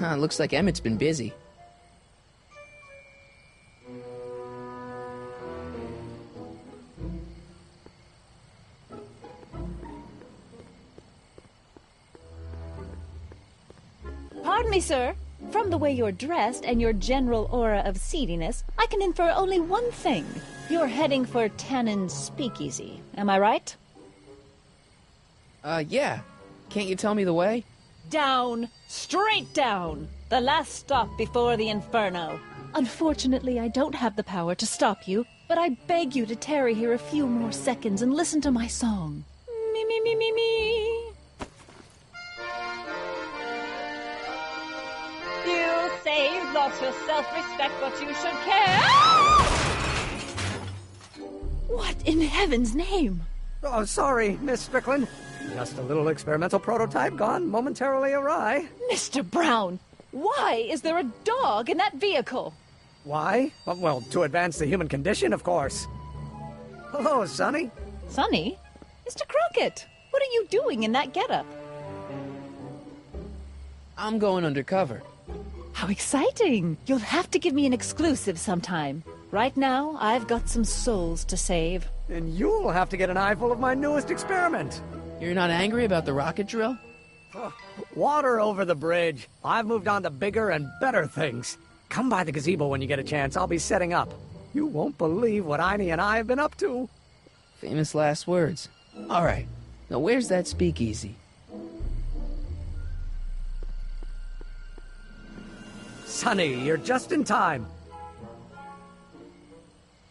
Looks like Emmett's been busy. Pardon me, sir. From the way you're dressed and your general aura of seediness, I can infer only one thing. You're heading for Tannen's Speakeasy. Am I right? Yeah. Can't you tell me the way? Down. Straight down. The last stop before the Inferno. Unfortunately, I don't have the power to stop you, but I beg you to tarry here a few more seconds and listen to my song. Me, me, me, me, me. You say you've lost your self-respect, but you should care. What in heaven's name? Oh, sorry, Miss Strickland. Just a little experimental prototype gone momentarily awry. Mr. Brown, why is there a dog in that vehicle? Why? Well, to advance the human condition, of course. Hello, Sonny. Sonny? Mr. Crockett, what are you doing in that getup? I'm going undercover. How exciting! You'll have to give me an exclusive sometime. Right now, I've got some souls to save. And you'll have to get an eyeful of my newest experiment. You're not angry about the rocket drill? Water over the bridge. I've moved on to bigger and better things. Come by the gazebo when you get a chance. I'll be setting up. You won't believe what Einie and I have been up to. Famous last words. All right. Now where's that speakeasy? Sonny, you're just in time.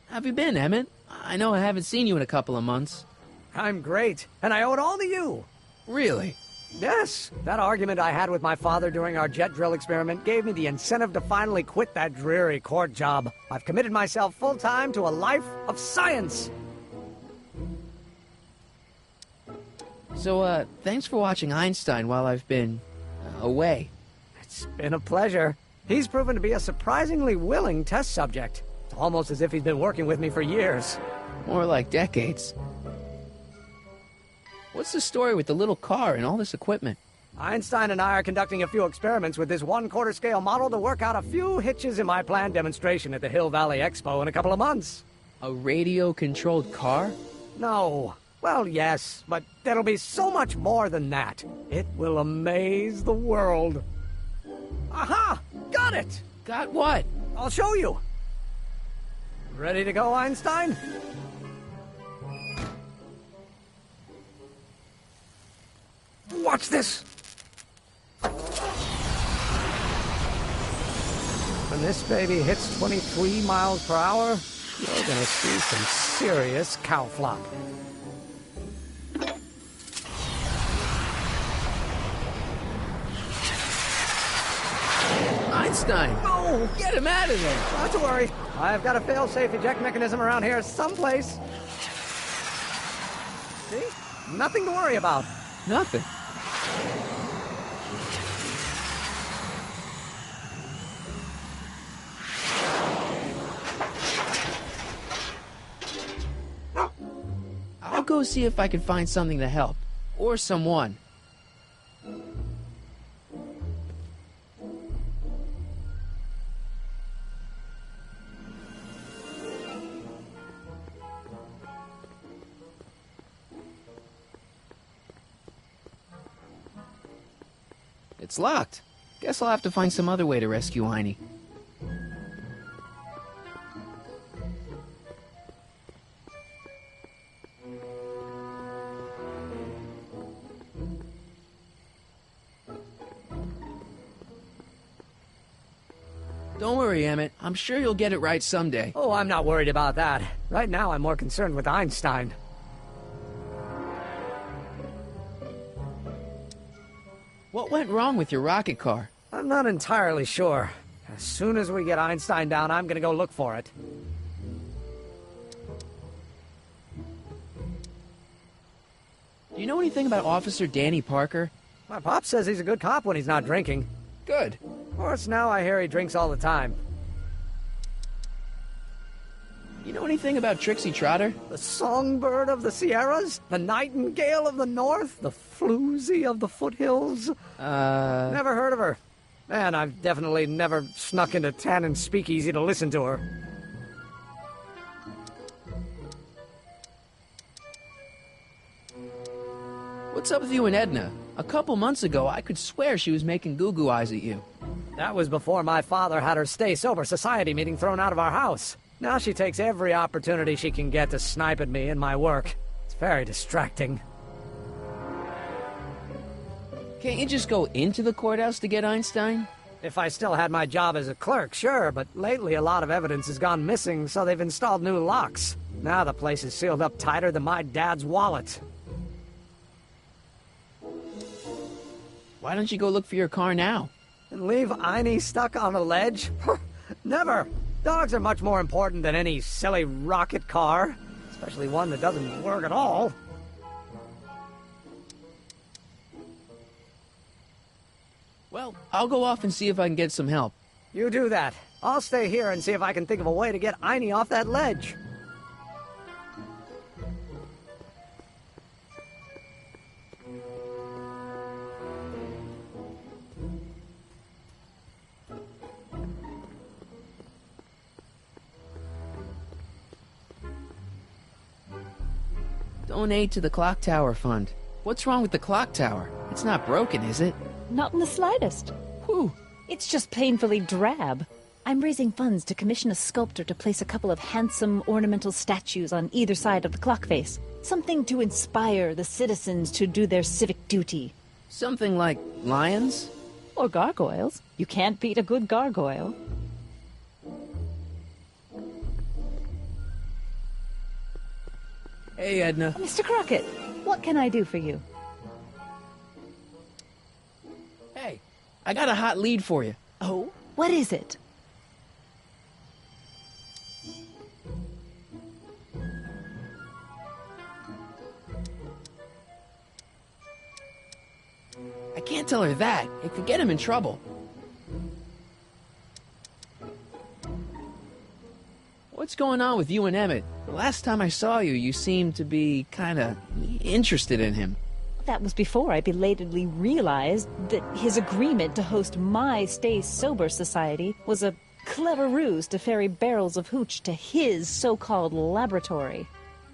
How have you been, Emmett? I know I haven't seen you in a couple of months. I'm great, and I owe it all to you. Really? Yes, that argument I had with my father during our jet drill experiment gave me the incentive to finally quit that dreary court job. I've committed myself full-time to a life of science. So, thanks for watching Einstein while I've been away. It's been a pleasure. He's proven to be a surprisingly willing test subject. It's almost as if he's been working with me for years. More like decades. What's the story with the little car and all this equipment? Einstein and I are conducting a few experiments with this 1/4 scale model to work out a few hitches in my planned demonstration at the Hill Valley Expo in a couple of months. A radio-controlled car? No. Well, yes, but there'll be so much more than that. It will amaze the world. Aha! Got it! Got what? I'll show you. Ready to go, Einstein? Watch this! When this baby hits 23 miles per hour, you're gonna see some serious cow flop. Einstein! No! Get him out of there! Not to worry. I've got a fail-safe eject mechanism around here someplace. See? Nothing to worry about. Nothing. I'll go see if I can find something to help. Or someone. It's locked. Guess I'll have to find some other way to rescue Einie. Don't worry, Emmett. I'm sure you'll get it right someday. Oh, I'm not worried about that. Right now, I'm more concerned with Einstein. What went wrong with your rocket car? I'm not entirely sure. As soon as we get Einstein down, I'm gonna go look for it. Do you know anything about Officer Danny Parker? My pop says he's a good cop when he's not drinking. Good. Of course, now I hear he drinks all the time. You know anything about Trixie Trotter? The songbird of the Sierras? The nightingale of the north? The floozy of the foothills? Never heard of her. Man, I've definitely never snuck into Tannen's speakeasy to listen to her. What's up with you and Edna? A couple months ago, I could swear she was making goo-goo eyes at you. That was before my father had her Stay Sober Society meeting thrown out of our house. Now she takes every opportunity she can get to snipe at me and my work. It's very distracting. Can't you just go into the courthouse to get Einstein? If I still had my job as a clerk, sure, but lately a lot of evidence has gone missing, so they've installed new locks. Now the place is sealed up tighter than my dad's wallet. Why don't you go look for your car now? And leave Einie stuck on a ledge? Never! Dogs are much more important than any silly rocket car. Especially one that doesn't work at all. Well, I'll go off and see if I can get some help. You do that. I'll stay here and see if I can think of a way to get Einie off that ledge. Donate to the Clock Tower Fund. What's wrong with the clock tower? It's not broken, is it? Not in the slightest. Whew. It's just painfully drab. I'm raising funds to commission a sculptor to place a couple of handsome ornamental statues on either side of the clock face. Something to inspire the citizens to do their civic duty. Something like lions? Or gargoyles. You can't beat a good gargoyle. Hey, Edna. Mr. Crockett, what can I do for you? Hey, I got a hot lead for you. Oh? What is it? I can't tell her that. It could get him in trouble. What's going on with you and Emmett? The last time I saw you, you seemed to be kinda interested in him. That was before I belatedly realized that his agreement to host my Stay Sober Society was a clever ruse to ferry barrels of hooch to his so-called laboratory.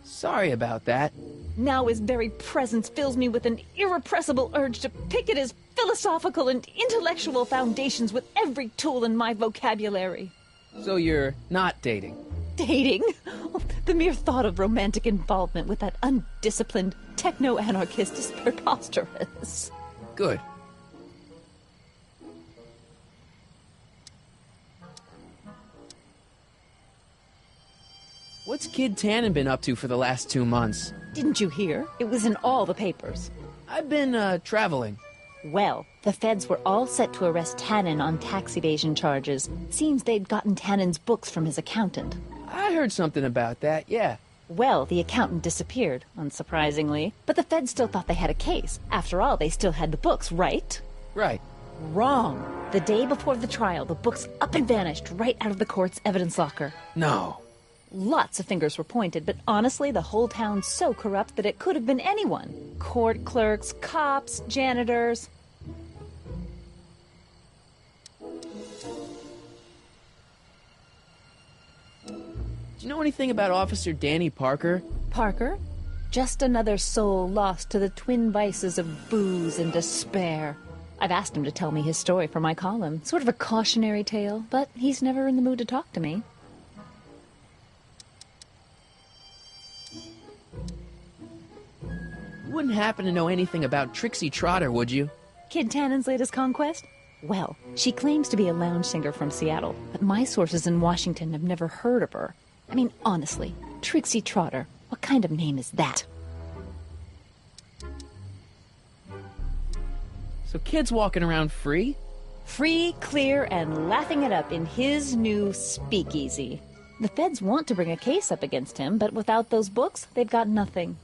Sorry about that. Now his very presence fills me with an irrepressible urge to pick at his philosophical and intellectual foundations with every tool in my vocabulary. So you're not dating? Dating? Oh, the mere thought of romantic involvement with that undisciplined techno-anarchist is preposterous. Good. What's Kid Tannen been up to for the last 2 months? Didn't you hear? It was in all the papers. I've been, traveling. Well, the feds were all set to arrest Tannen on tax evasion charges. Seems they'd gotten Tannen's books from his accountant. I heard something about that, yeah. Well, the accountant disappeared, unsurprisingly. But the feds still thought they had a case. After all, they still had the books, right? Right. Wrong. The day before the trial, the books up and vanished right out of the court's evidence locker. No. Lots of fingers were pointed, but honestly, the whole town's so corrupt that it could have been anyone. Court clerks, cops, janitors. Do you know anything about Officer Danny Parker? Parker? Just another soul lost to the twin vices of booze and despair. I've asked him to tell me his story for my column. Sort of a cautionary tale, but he's never in the mood to talk to me. You wouldn't happen to know anything about Trixie Trotter, would you? Kid Tannen's latest conquest? Well, she claims to be a lounge singer from Seattle, but my sources in Washington have never heard of her. I mean, honestly, Trixie Trotter, what kind of name is that? So kids walking around free? Free, clear, and laughing it up in his new speakeasy. The feds want to bring a case up against him, but without those books, they've got nothing.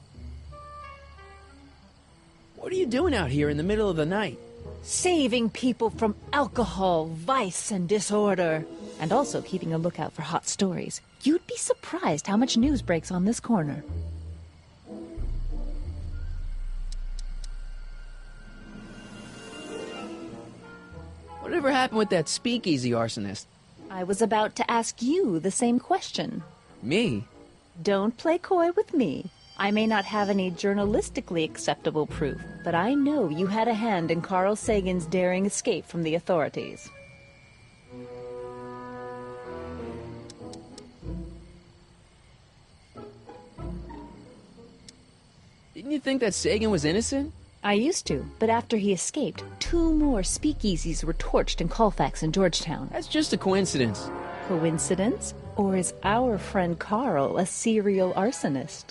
What are you doing out here in the middle of the night? Saving people from alcohol, vice, and disorder. And also keeping a lookout for hot stories. You'd be surprised how much news breaks on this corner. What Whatever happened with that speakeasy arsonist? I was about to ask you the same question. Me? Don't play coy with me. I may not have any journalistically acceptable proof, but I know you had a hand in Carl Sagan's daring escape from the authorities. Didn't you think that Sagan was innocent? I used to, but after he escaped, 2 more speakeasies were torched in Colfax and Georgetown. That's just a coincidence. Coincidence? Or is our friend Carl a serial arsonist?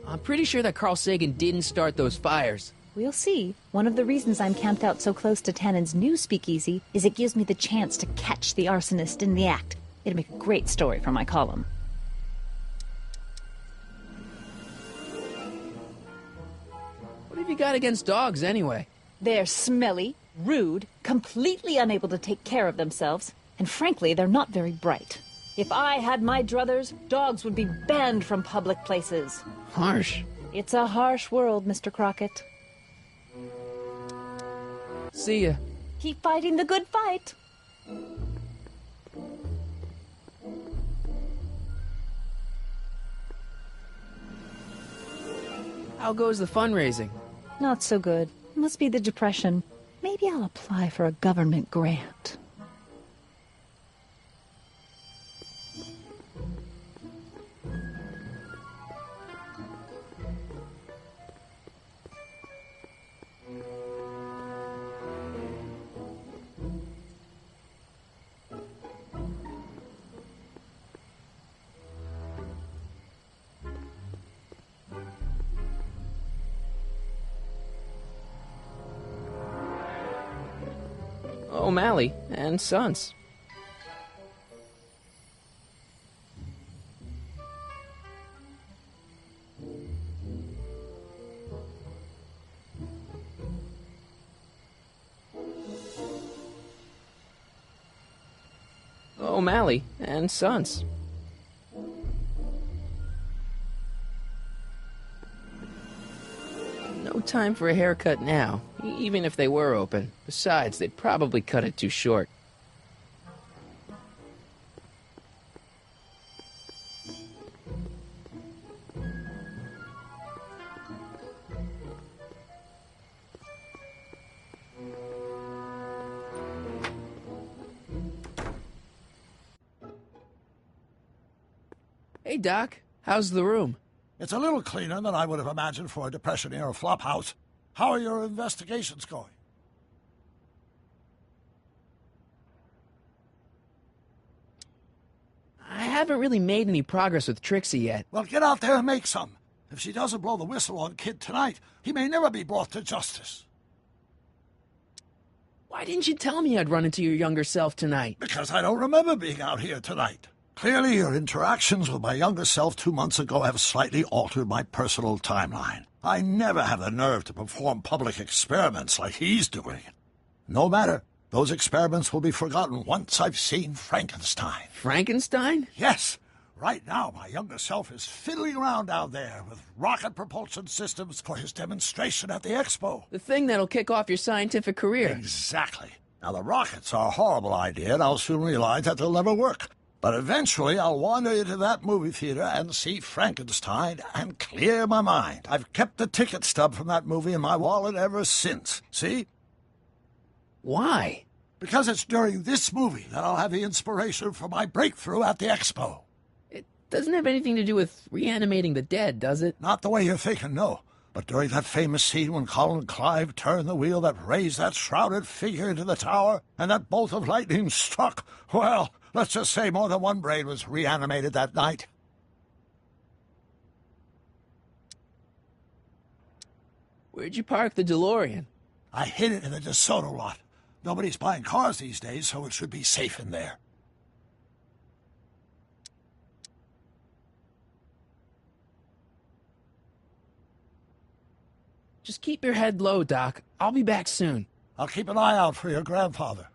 I'm pretty sure that Carl Sagan didn't start those fires. We'll see. One of the reasons I'm camped out so close to Tannen's new speakeasy is it gives me the chance to catch the arsonist in the act. It'd make a great story for my column. What have you got against dogs, anyway? They're smelly, rude, completely unable to take care of themselves, and frankly, they're not very bright. If I had my druthers, dogs would be banned from public places. Harsh. It's a harsh world, Mr. Crockett. See ya. Keep fighting the good fight. How goes the fundraising? Not so good. Must be the depression. Maybe I'll apply for a government grant. O'Malley and Sons. O'Malley and Sons. No time for a haircut now, even if they were open. Besides, they'd probably cut it too short. Hey, Doc. How's the room? It's a little cleaner than I would have imagined for a Depression-era flophouse. How are your investigations going? I haven't really made any progress with Trixie yet. Well, get out there and make some. If she doesn't blow the whistle on Kid tonight, he may never be brought to justice. Why didn't you tell me I'd run into your younger self tonight? Because I don't remember being out here tonight. Clearly, your interactions with my younger self 2 months ago have slightly altered my personal timeline. I never have the nerve to perform public experiments like he's doing. No matter. Those experiments will be forgotten once I've seen Frankenstein. Frankenstein? Yes. Right now, my younger self is fiddling around down there with rocket propulsion systems for his demonstration at the expo. The thing that'll kick off your scientific career. Exactly. Now, the rockets are a horrible idea, and I'll soon realize that they'll never work. But eventually, I'll wander into that movie theater and see Frankenstein and clear my mind. I've kept the ticket stub from that movie in my wallet ever since. See? Why? Because it's during this movie that I'll have the inspiration for my breakthrough at the expo. It doesn't have anything to do with reanimating the dead, does it? Not the way you're thinking, no. But during that famous scene when Colin Clive turned the wheel that raised that shrouded figure into the tower, and that bolt of lightning struck, well, let's just say more than one brain was reanimated that night. Where'd you park the DeLorean? I hid it in the DeSoto lot. Nobody's buying cars these days, so it should be safe in there. Just keep your head low, Doc. I'll be back soon. I'll keep an eye out for your grandfather.